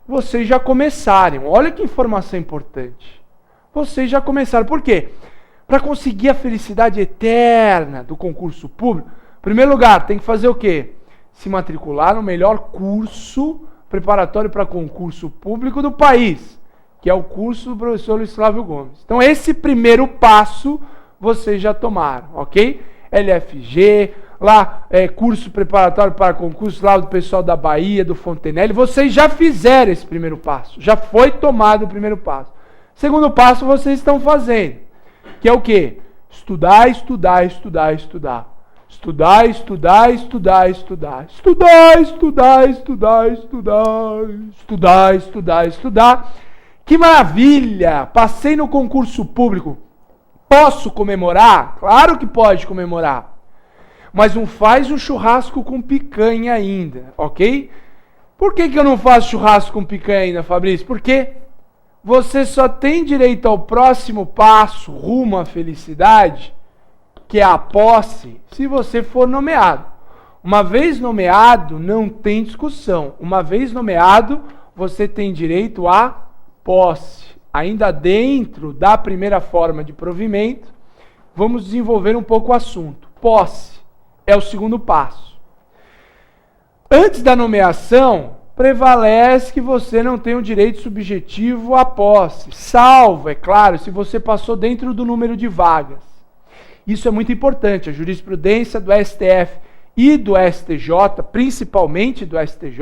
vocês já começarem. Olha que informação importante. Vocês já começaram. Por quê? Para conseguir a felicidade eterna do concurso público, em primeiro lugar, tem que fazer o quê? Se matricular no melhor curso preparatório para concurso público do país, que é o curso do professor Luiz Flávio Gomes. Então, esse primeiro passo vocês já tomaram, ok? LFG, lá, curso preparatório para concurso lá do pessoal da Bahia, do Fontenelle, vocês já fizeram esse primeiro passo, já foi tomado o primeiro passo. Segundo passo vocês estão fazendo, que é o quê? Estudar, estudar, estudar, estudar. Estudar, estudar, estudar, estudar. Estudar, estudar, estudar, estudar. Estudar, estudar, estudar. Que maravilha! Passei no concurso público. Posso comemorar? Claro que pode comemorar. Mas não faz um churrasco com picanha ainda, ok? Por que eu não faço churrasco com picanha ainda, Fabrício? Porque você só tem direito ao próximo passo rumo à felicidade, que é a posse, se você for nomeado. Uma vez nomeado, não tem discussão. Uma vez nomeado, você tem direito à posse. Ainda dentro da primeira forma de provimento, vamos desenvolver um pouco o assunto. Posse é o segundo passo. Antes da nomeação, prevalece que você não tem o direito subjetivo à posse, salvo, é claro, se você passou dentro do número de vagas. Isso é muito importante. A jurisprudência do STF e do STJ, principalmente do STJ,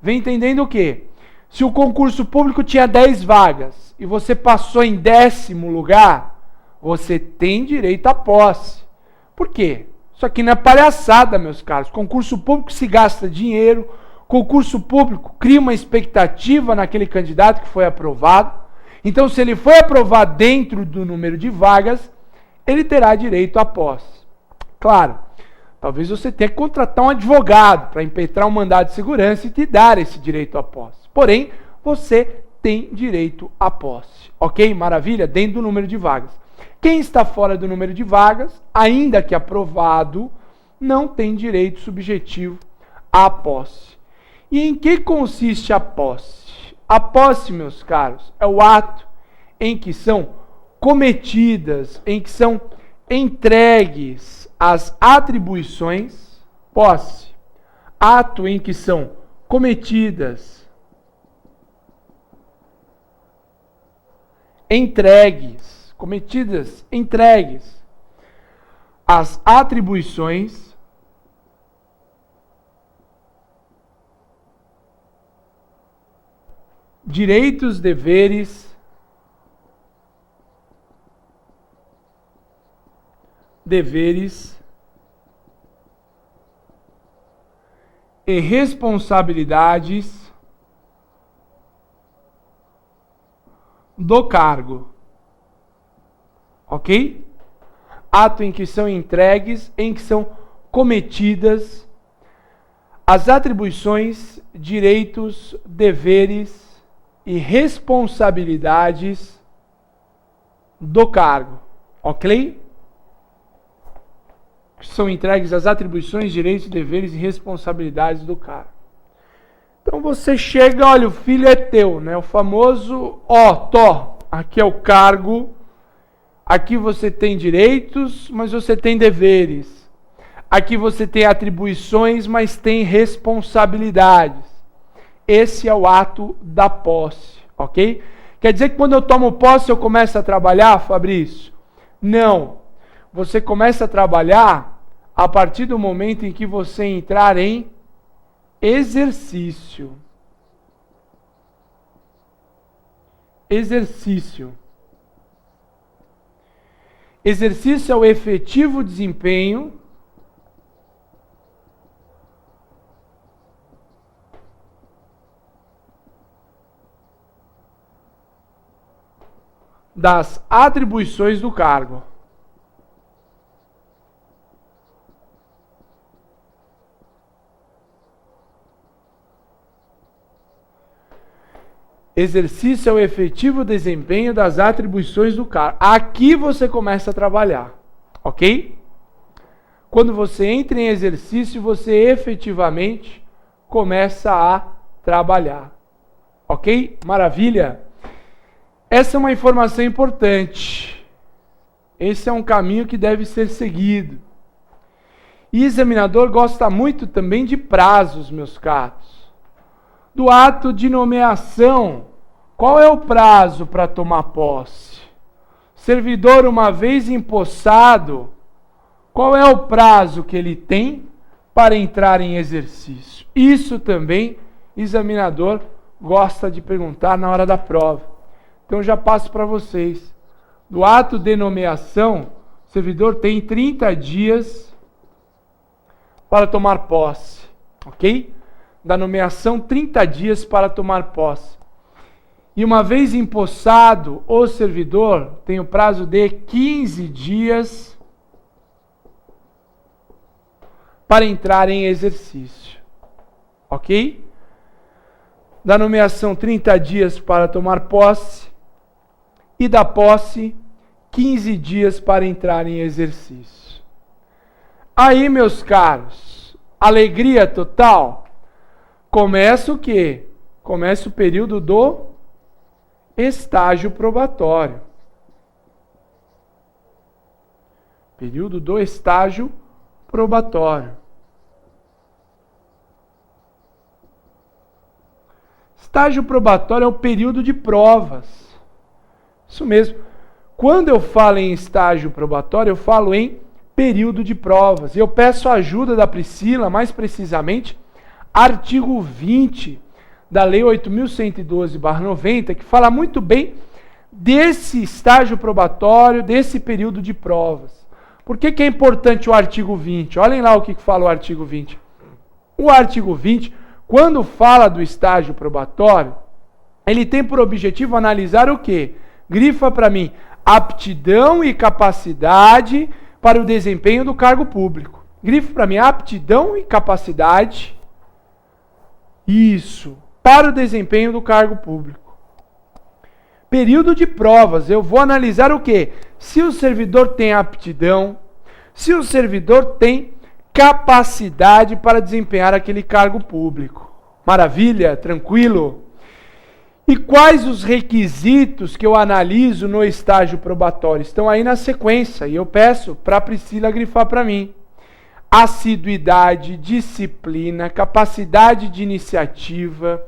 vem entendendo o quê? Se o concurso público tinha 10 vagas e você passou em 10º lugar, você tem direito à posse. Por quê? Isso aqui não é palhaçada, meus caros. Concurso público se gasta dinheiro, concurso público cria uma expectativa naquele candidato que foi aprovado. Então, se ele foi aprovado dentro do número de vagas, ele terá direito à posse. Claro, talvez você tenha que contratar um advogado para impetrar um mandado de segurança e te dar esse direito à posse. Porém, você tem direito à posse. Ok? Maravilha? Dentro do número de vagas. Quem está fora do número de vagas, ainda que aprovado, não tem direito subjetivo à posse. E em que consiste a posse? A posse, meus caros, é o ato em que são cometidas, em que são entregues as atribuições, posse, ato em que são cometidas, entregues as atribuições direitos, deveres e responsabilidades do cargo. Ok? Ato em que são entregues, em que são cometidas as atribuições, direitos, deveres e responsabilidades do cargo. Ok? São entregues as atribuições, direitos, deveres e responsabilidades do cargo. Então você chega, olha, o filho é teu, né? O famoso, aqui é o cargo, aqui você tem direitos, mas você tem deveres. Aqui você tem atribuições, mas tem responsabilidades. Esse é o ato da posse, ok? Quer dizer que quando eu tomo posse eu começo a trabalhar, Fabrício? Não. Você começa a trabalhar a partir do momento em que você entrar em exercício. Exercício. Exercício é o efetivo desempenho das atribuições do cargo. Exercício é o efetivo desempenho das atribuições do cargo. Aqui você começa a trabalhar, ok? Quando você entra em exercício, você efetivamente começa a trabalhar. Ok? Maravilha? Essa é uma informação importante. Esse é um caminho que deve ser seguido. E examinador gosta muito também de prazos, meus caros. Do ato de nomeação. Qual é o prazo para tomar posse? Servidor, uma vez empossado, qual é o prazo que ele tem para entrar em exercício? Isso também, examinador gosta de perguntar na hora da prova. Então já passo para vocês. Do ato de nomeação, o servidor tem 30 dias para tomar posse, ok? Da nomeação, 30 dias para tomar posse. E uma vez empossado, o servidor tem o prazo de 15 dias para entrar em exercício, ok? Da nomeação, 30 dias para tomar posse. E da posse, 15 dias para entrar em exercício. Aí, meus caros, alegria total. Começa o quê? Começa o período do estágio probatório. Período do estágio probatório. Estágio probatório é o período de provas. Isso mesmo. Quando eu falo em estágio probatório, eu falo em período de provas. E eu peço a ajuda da Priscila, mais precisamente, artigo 20 da Lei 8.112/90, que fala muito bem desse estágio probatório, desse período de provas. Por que é importante o artigo 20? Olhem lá o que fala o artigo 20. O artigo 20, quando fala do estágio probatório, ele tem por objetivo analisar o quê? Grifa para mim, aptidão e capacidade para o desempenho do cargo público. Grifa para mim, aptidão e capacidade, isso, para o desempenho do cargo público. Período de provas, eu vou analisar o quê? Se o servidor tem aptidão, se o servidor tem capacidade para desempenhar aquele cargo público. Maravilha? Tranquilo? E quais os requisitos que eu analiso no estágio probatório? Estão aí na sequência e eu peço para a Priscila grifar para mim. Assiduidade, disciplina, capacidade de iniciativa,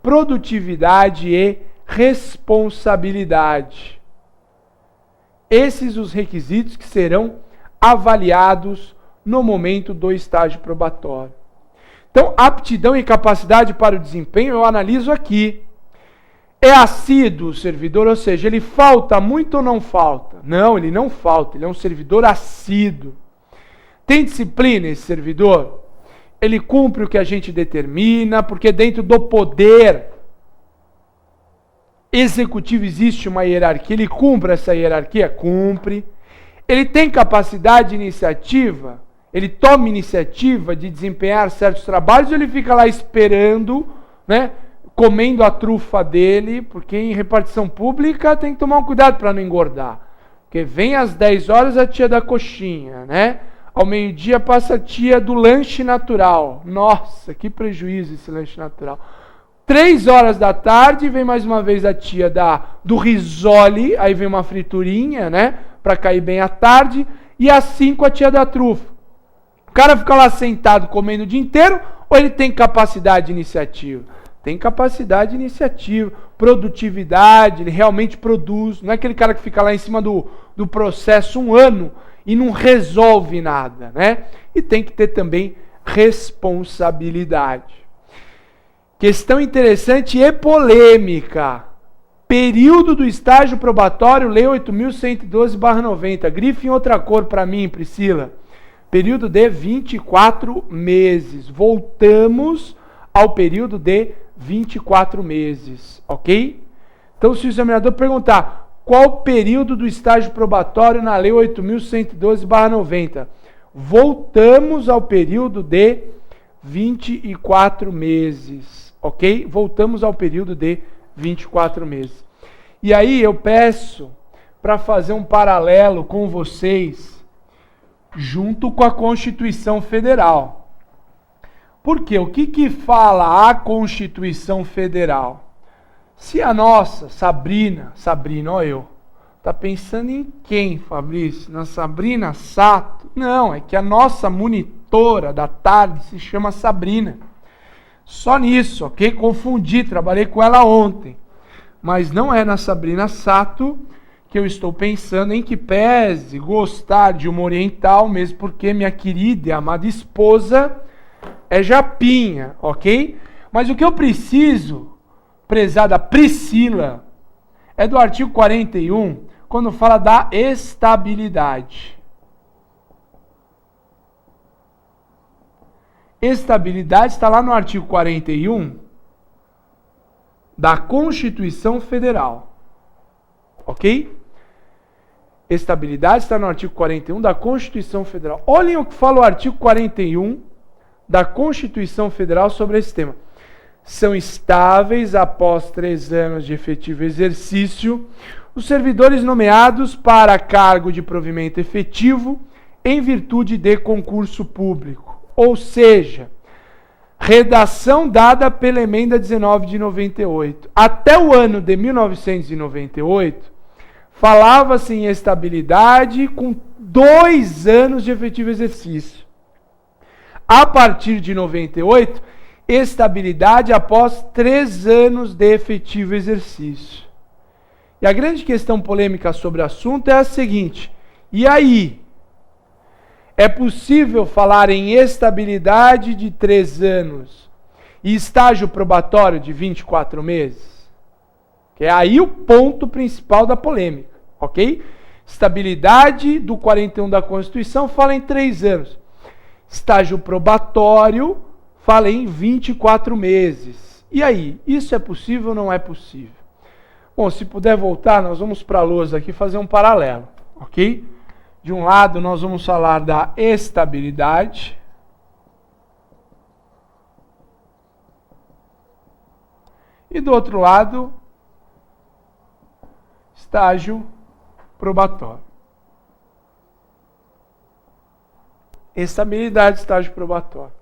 produtividade e responsabilidade. Esses os requisitos que serão avaliados no momento do estágio probatório. Então, aptidão e capacidade para o desempenho eu analiso aqui. É assíduo o servidor, ou seja, ele falta muito ou não falta? Não, ele não falta, ele é um servidor assíduo. Tem disciplina esse servidor? Ele cumpre o que a gente determina, porque dentro do poder executivo existe uma hierarquia, ele cumpre essa hierarquia? Cumpre. Ele tem capacidade de iniciativa? Ele toma iniciativa de desempenhar certos trabalhos ou ele fica lá esperando, né? Comendo a trufa dele, porque em repartição pública tem que tomar um cuidado para não engordar. Porque vem às 10 horas a tia da coxinha, né? Ao meio-dia passa a tia do lanche natural. Nossa, que prejuízo esse lanche natural. 3 horas da tarde vem mais uma vez a tia do risole, aí vem uma friturinha, né? Para cair bem à tarde. E às 5 a tia da trufa. O cara fica lá sentado comendo o dia inteiro ou ele tem capacidade de iniciativa? Tem capacidade de iniciativa, produtividade, ele realmente produz. Não é aquele cara que fica lá em cima do processo 1 ano e não resolve nada, né? E tem que ter também responsabilidade. Questão interessante e polêmica. Período do estágio probatório, Lei 8.112/90. Grife em outra cor para mim, Priscila. Período de 24 meses. Voltamos ao período de 24 meses, ok? Então, se o examinador perguntar qual o período do estágio probatório na Lei 8.112/90, voltamos ao período de 24 meses, ok? Voltamos ao período de 24 meses. E aí eu peço para fazer um paralelo com vocês, junto com a Constituição Federal. Por quê? O que fala a Constituição Federal? Se a nossa Sabrina, ó eu, tá pensando em quem, Fabrício? Na Sabrina Sato? Não, é que a nossa monitora da tarde se chama Sabrina. Só nisso, ok? Confundi, trabalhei com ela ontem. Mas não é na Sabrina Sato que eu estou pensando, em que pese gostar de uma oriental, mesmo porque minha querida e amada esposa é japinha, ok? Mas o que eu preciso, prezada Priscila, é do artigo 41, quando fala da estabilidade. Estabilidade está lá no artigo 41 da Constituição Federal. Ok? Estabilidade está no artigo 41 da Constituição Federal. Olhem o que fala o artigo 41 da Constituição Federal sobre esse tema. São estáveis após 3 anos de efetivo exercício os servidores nomeados para cargo de provimento efetivo em virtude de concurso público. Ou seja, redação dada pela emenda 19 de 98. Até o ano de 1998, falava-se em estabilidade com 2 anos de efetivo exercício. A partir de 98, estabilidade após 3 anos de efetivo exercício. E a grande questão polêmica sobre o assunto é a seguinte: e aí? É possível falar em estabilidade de 3 anos e estágio probatório de 24 meses? Que é aí o ponto principal da polêmica, ok? Estabilidade do 41 da Constituição fala em 3 anos. Estágio probatório fala em 24 meses. E aí, isso é possível ou não é possível? Bom, se puder voltar, nós vamos para a lousa aqui fazer um paralelo, ok? De um lado, nós vamos falar da estabilidade. E do outro lado, estágio probatório. Estabilidade, estágio probatório.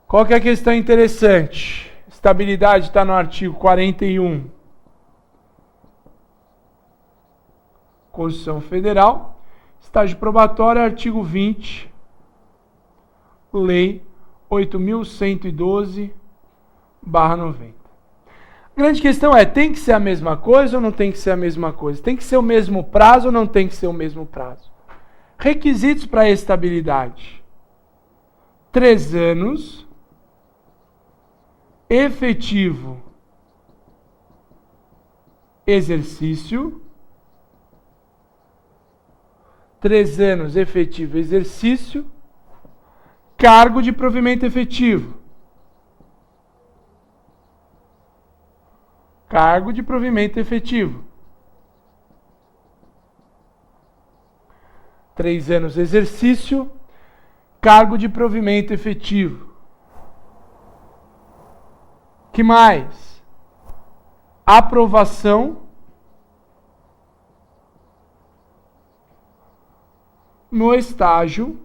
Qual que é a questão interessante? Estabilidade está no artigo 41. Constituição Federal. Estágio probatório, artigo 20. Lei 8.112/90. A grande questão é, tem que ser a mesma coisa ou não tem que ser a mesma coisa? Tem que ser o mesmo prazo ou não tem que ser o mesmo prazo? Requisitos para estabilidade: 3 anos, efetivo exercício, 3 anos efetivo exercício, cargo de provimento efetivo. Cargo de provimento efetivo. 3 anos exercício, cargo de provimento efetivo. Que mais? Aprovação no estágio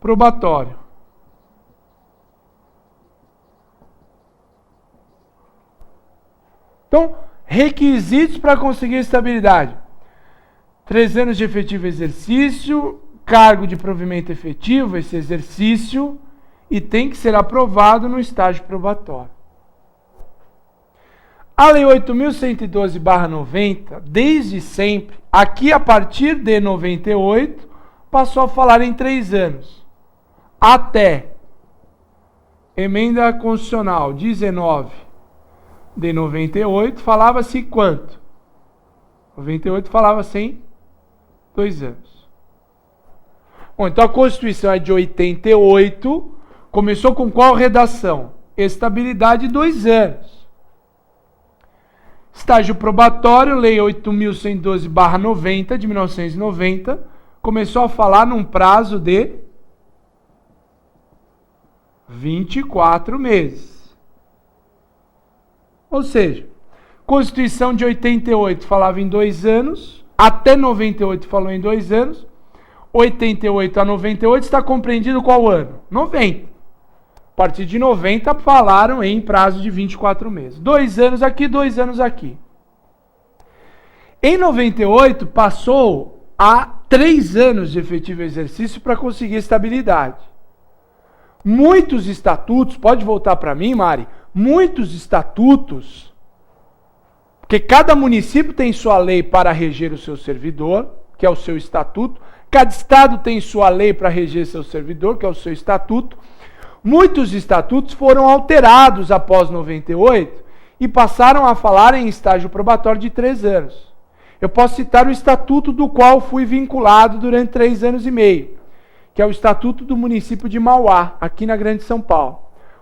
probatório. Então, requisitos para conseguir estabilidade: 3 anos de efetivo exercício, cargo de provimento efetivo, esse exercício, e tem que ser aprovado no estágio probatório. A Lei 8.112/90, desde sempre, aqui a partir de 98, passou a falar em 3 anos. Até Emenda Constitucional 19 de 98, falava-se quanto? 98 falava-se em 2 anos. Bom, então a Constituição é de 88, começou com qual redação? Estabilidade 2 anos. Estágio probatório, Lei 8.112/90, de 1990, começou a falar num prazo de 24 meses. Ou seja, Constituição de 88 falava em 2 anos, até 98 falou em 2 anos, 88 a 98 está compreendido qual ano? 90. partir de 90 falaram em prazo de 24 meses. 2 anos aqui, 2 anos aqui. Em 98 passou a 3 anos de efetivo exercício para conseguir estabilidade. Muitos estatutos, pode voltar para mim, Mari, muitos estatutos, porque cada município tem sua lei para reger o seu servidor, que é o seu estatuto, cada estado tem sua lei para reger seu servidor, que é o seu estatuto. Muitos estatutos foram alterados após 98 e passaram a falar em estágio probatório de 3 anos. Eu posso citar o estatuto do qual fui vinculado durante 3 anos e meio, que é o Estatuto do município de Mauá, aqui na Grande São Paulo.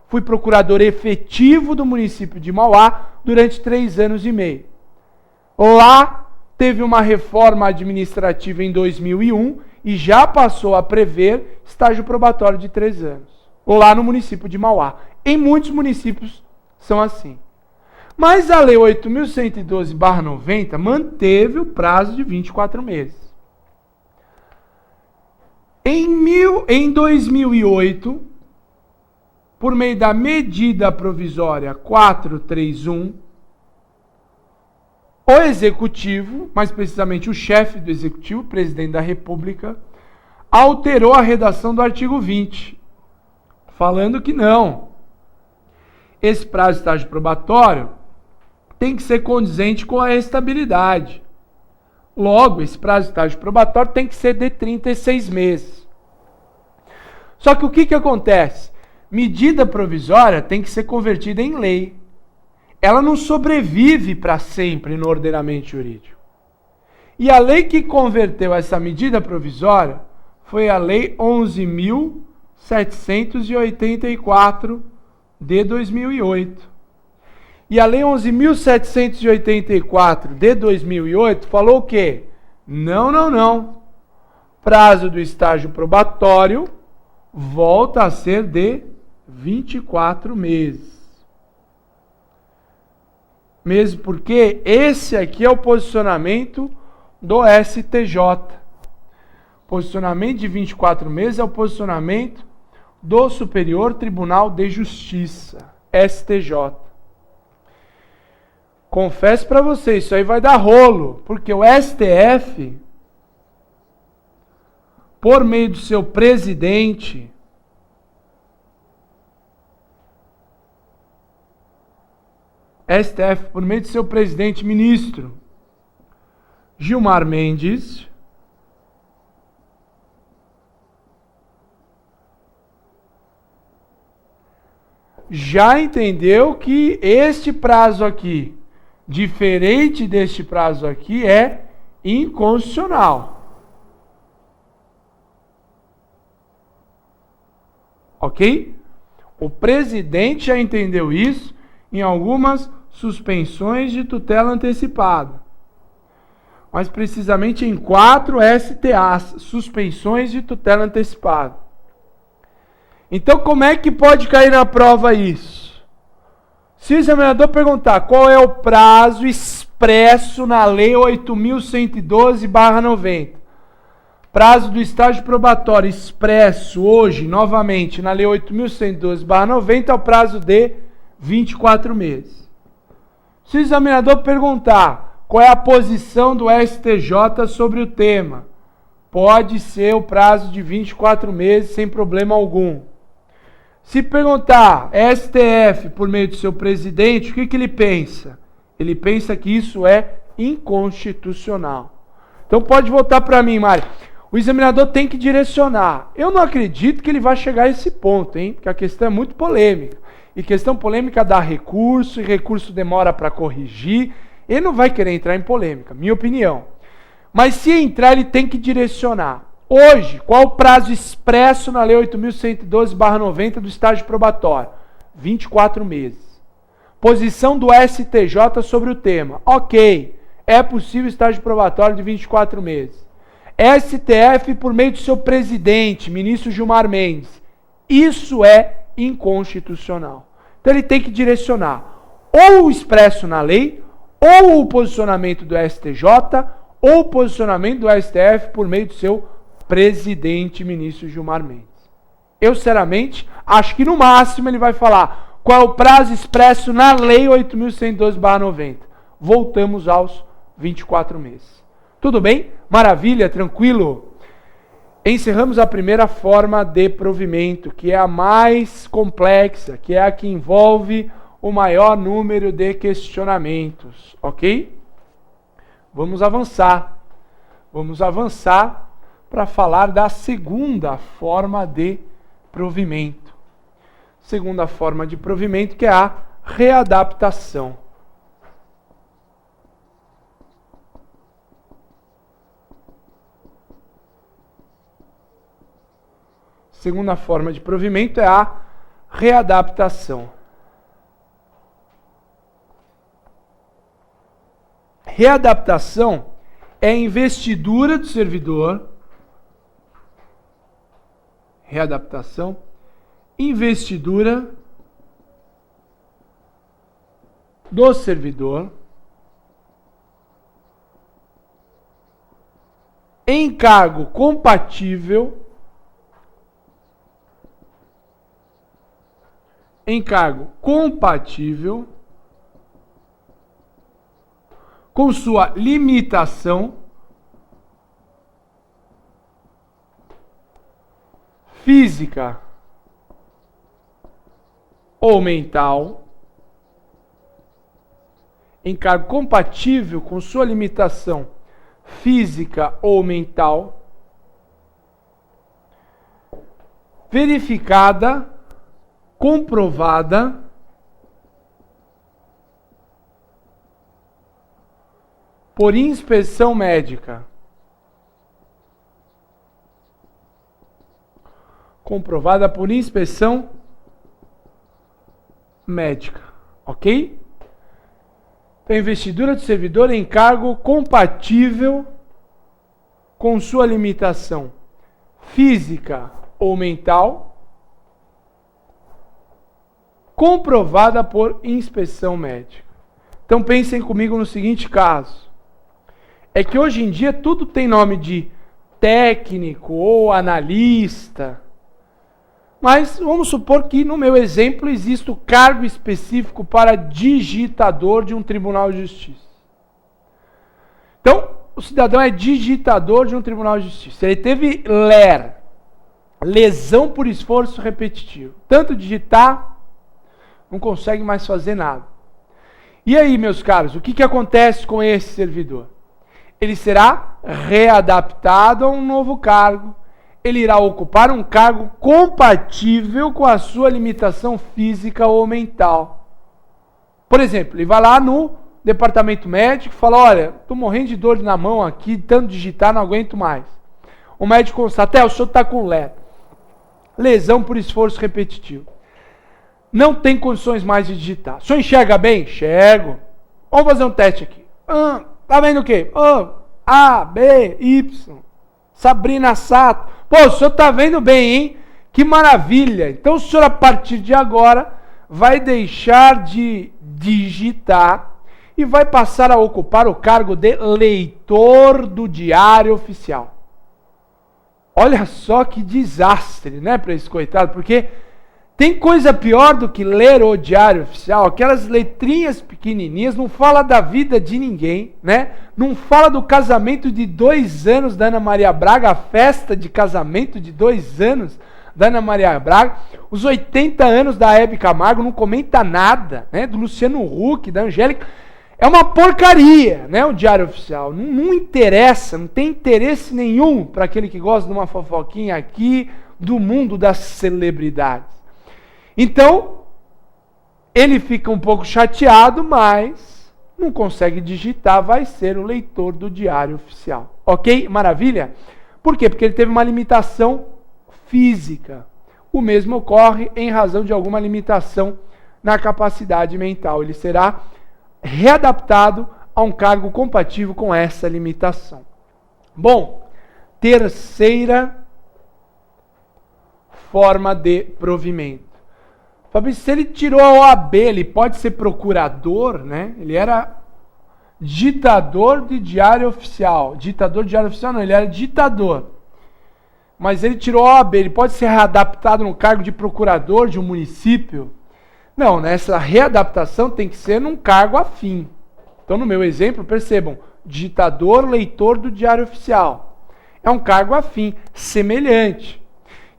Fui procurador efetivo do município de Mauá durante 3 anos e meio. Lá teve uma reforma administrativa em 2001 e já passou a prever estágio probatório de 3 anos. Lá no município de Mauá. Em muitos municípios são assim. Mas a Lei 8.112/90 manteve o prazo de 24 meses. Em 2008, por meio da medida provisória 431, o Executivo, mais precisamente o chefe do Executivo, o Presidente da República, alterou a redação do artigo 20, falando que não. Esse prazo de estágio probatório tem que ser condizente com a estabilidade. Logo, esse prazo de estágio probatório tem que ser de 36 meses. Só que o que acontece? Medida provisória tem que ser convertida em lei. Ela não sobrevive para sempre no ordenamento jurídico. E a lei que converteu essa medida provisória foi a Lei 11.784 de 2008. E a Lei 11.784 de 2008 falou o quê? Não. Prazo do estágio probatório volta a ser de 24 meses. Mesmo porque esse aqui é o posicionamento do STJ. Posicionamento de 24 meses é o posicionamento do Superior Tribunal de Justiça, STJ. Confesso para vocês, isso aí vai dar rolo, porque o STF, por meio do seu presidente, ministro Gilmar Mendes, já entendeu que este prazo aqui, diferente deste prazo aqui, é inconstitucional. Ok? O presidente já entendeu isso em algumas suspensões de tutela antecipada. Mais precisamente em 4 STAs, suspensões de tutela antecipada. Então, como é que pode cair na prova isso? Se o examinador perguntar qual é o prazo expresso na Lei 8.112/90, prazo do estágio probatório expresso hoje, novamente, na Lei 8.112/90, é o prazo de 24 meses. Se o examinador perguntar qual é a posição do STJ sobre o tema, pode ser o prazo de 24 meses sem problema algum. Se perguntar, STF, por meio do seu presidente, o que ele pensa? Ele pensa que isso é inconstitucional. Então pode voltar para mim, Mário. O examinador tem que direcionar. Eu não acredito que ele vai chegar a esse ponto, hein? Porque a questão é muito polêmica. E questão polêmica dá recurso, e recurso demora para corrigir. Ele não vai querer entrar em polêmica, minha opinião. Mas se entrar, ele tem que direcionar. Hoje, qual o prazo expresso na Lei 8.112/90 do estágio probatório? 24 meses. Posição do STJ sobre o tema. Ok, é possível estágio probatório de 24 meses. STF, por meio do seu presidente, ministro Gilmar Mendes. Isso é inconstitucional. Então ele tem que direcionar ou o expresso na lei, ou o posicionamento do STJ, ou o posicionamento do STF por meio do seu presidente, ministro Gilmar Mendes. Eu, sinceramente, acho que no máximo ele vai falar qual é o prazo expresso na Lei 8.112/90. Voltamos aos 24 meses. Tudo bem? Maravilha? Tranquilo? Encerramos a primeira forma de provimento, que é a mais complexa, que é a que envolve o maior número de questionamentos, ok? Vamos avançar. Vamos avançar para falar da segunda forma de provimento. Segunda forma de provimento, que é a readaptação. Segunda forma de provimento é a readaptação. Readaptação é a investidura do servidor. Readaptação, investidura do servidor em cargo compatível com sua limitação física ou mental, em cargo compatível com sua limitação física ou mental, verificada, comprovada por inspeção médica. Comprovada por inspeção médica, ok? Então, investidura do servidor em cargo compatível com sua limitação física ou mental, comprovada por inspeção médica. Então, pensem comigo no seguinte caso. É que hoje em dia tudo tem nome de técnico ou analista. Mas vamos supor que no meu exemplo existe o cargo específico para digitador de um tribunal de justiça. Então, o cidadão é digitador de um tribunal de justiça. Ele teve lesão por esforço repetitivo. Tanto digitar, não consegue mais fazer nada. E aí, meus caros, o que acontece com esse servidor? Ele será readaptado a um novo cargo. Ele irá ocupar um cargo compatível com a sua limitação física ou mental. Por exemplo, ele vai lá no departamento médico e fala, olha, estou morrendo de dor na mão aqui, tanto digitar, não aguento mais. O médico constata, o senhor está com lesão por esforço repetitivo. Não tem condições mais de digitar. O senhor enxerga bem? Enxergo. Vamos fazer um teste aqui. Tá vendo o quê? A, B, Y. Sabrina Sato. Pô, o senhor tá vendo bem, hein? Que maravilha. Então o senhor, a partir de agora, vai deixar de digitar e vai passar a ocupar o cargo de leitor do Diário Oficial. Olha só que desastre, né, para esse coitado, porque tem coisa pior do que ler o Diário Oficial. Aquelas letrinhas pequenininhas, não fala da vida de ninguém, né? Não fala do casamento de 2 anos da Ana Maria Braga, a festa de casamento de 2 anos da Ana Maria Braga. Os 80 anos da Hebe Camargo, não comenta nada, né? Do Luciano Huck, da Angélica. É uma porcaria, né? O Diário Oficial. Não interessa, não tem interesse nenhum para aquele que gosta de uma fofoquinha aqui do mundo das celebridades. Então, ele fica um pouco chateado, mas não consegue digitar, vai ser o leitor do Diário Oficial. Ok? Maravilha? Por quê? Porque ele teve uma limitação física. O mesmo ocorre em razão de alguma limitação na capacidade mental. Ele será readaptado a um cargo compatível com essa limitação. Bom, terceira forma de provimento. Fabrício, se ele tirou a OAB, ele pode ser procurador, né? Ele era ditador de Diário Oficial. Ditador de Diário Oficial não, ele era ditador. mas ele tirou a OAB, ele pode ser readaptado no cargo de procurador de um município? Não, nessa readaptação tem que ser num cargo afim. Então, no meu exemplo, percebam, digitador, leitor do Diário Oficial. É um cargo afim, semelhante,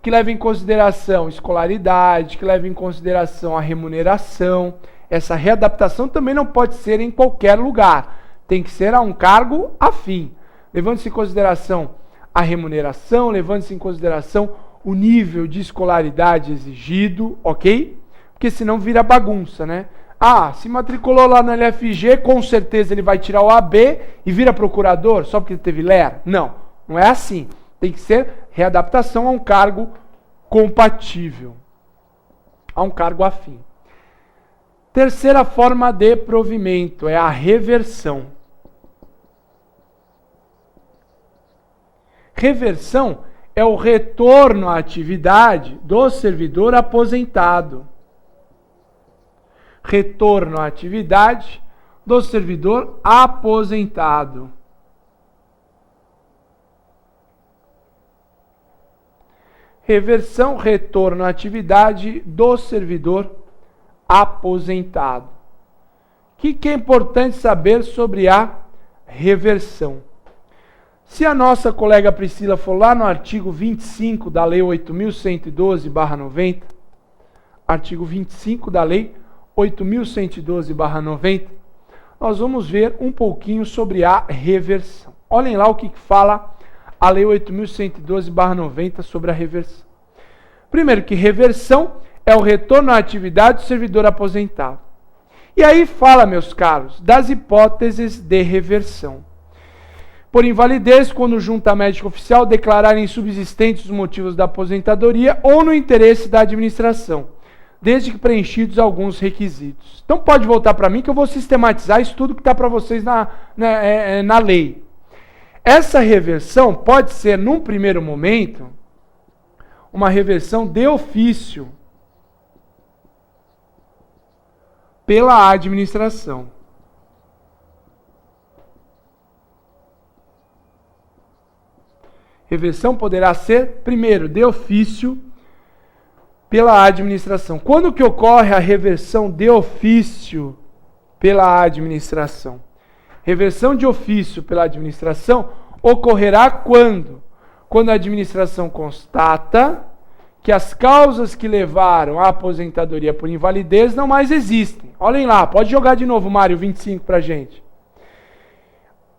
que leva em consideração escolaridade, que leva em consideração a remuneração. Essa readaptação também não pode ser em qualquer lugar. Tem que ser a um cargo afim, levando-se em consideração a remuneração, levando-se em consideração o nível de escolaridade exigido, ok? Porque senão vira bagunça, né? Ah, se matriculou lá no LFG, com certeza ele vai tirar o AB e vira procurador só porque ele teve LER? Não, não é assim. Tem que ser readaptação a um cargo compatível, a um cargo afim. Terceira forma de provimento é a reversão. Reversão é o retorno à atividade do servidor aposentado. Retorno à atividade do servidor aposentado. Reversão, retorno à atividade do servidor aposentado. O que é importante saber sobre a reversão? Se a nossa colega Priscila for lá no artigo 25 da Lei 8.112/90, artigo 25 da Lei 8.112/90, nós vamos ver um pouquinho sobre a reversão. Olhem lá o que fala a Lei 8.112/90 sobre a reversão. Primeiro que reversão é o retorno à atividade do servidor aposentado. E aí fala, meus caros, das hipóteses de reversão. Por invalidez, quando junta médico oficial declarar insubsistentes os motivos da aposentadoria ou no interesse da administração, desde que preenchidos alguns requisitos. Então pode voltar para mim que eu vou sistematizar isso tudo que está para vocês na lei. Essa reversão pode ser, num primeiro momento, uma reversão de ofício pela administração. Reversão poderá ser, primeiro, de ofício pela administração. Quando que ocorre a reversão de ofício pela administração? Reversão de ofício pela administração ocorrerá quando? Quando a administração constata que as causas que levaram à aposentadoria por invalidez não mais existem. Olhem lá, pode jogar de novo, Mário, 25 para a gente.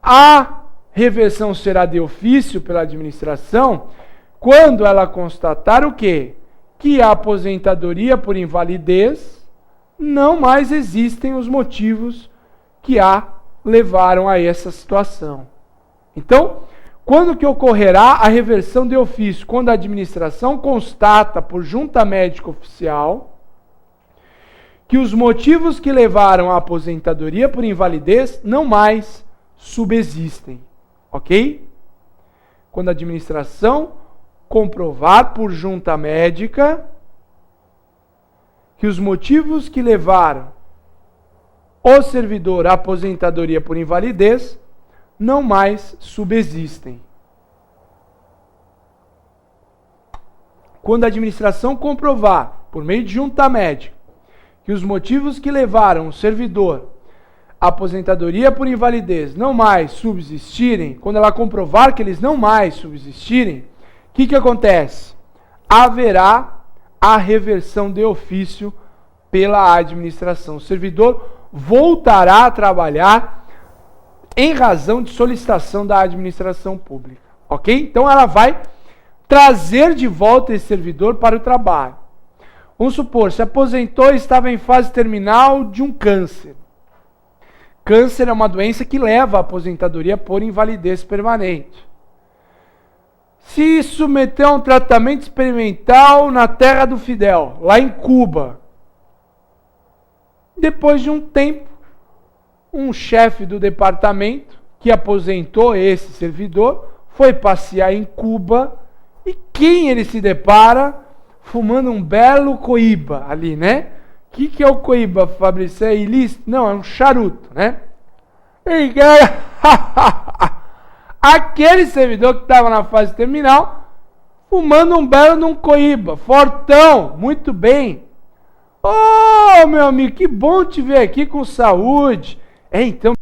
A reversão será de ofício pela administração quando ela constatar o quê? Que a aposentadoria por invalidez não mais existem os motivos que a levaram a essa situação. Então, quando que ocorrerá a reversão de ofício? Quando a administração constata por junta médica oficial que os motivos que levaram à aposentadoria por invalidez não mais subsistem. Ok? Quando a administração comprovar por junta médica que os motivos que levaram o servidor à aposentadoria por invalidez não mais subsistem. Quando a administração comprovar, por meio de junta médica, que os motivos que levaram o servidor à aposentadoria por invalidez não mais subsistirem, quando ela comprovar que eles não mais subsistirem, o que acontece? Haverá a reversão de ofício pela administração. O servidor voltará a trabalhar em razão de solicitação da administração pública. Ok? Então ela vai trazer de volta esse servidor para o trabalho. Vamos supor, se aposentou e estava em fase terminal de um câncer. Câncer é uma doença que leva à aposentadoria por invalidez permanente. Se submeteu a um tratamento experimental na terra do Fidel, lá em Cuba. Depois de um tempo, um chefe do departamento, que aposentou esse servidor, foi passear em Cuba e quem ele se depara? Fumando um belo coíba ali, né? O que é o coíba, Fabrício? É ilícito? Não, é um charuto, né? E, aquele servidor que estava na fase terminal fumando um belo num coíba, fortão, muito bem. Ô, meu amigo, que bom te ver aqui com saúde. Então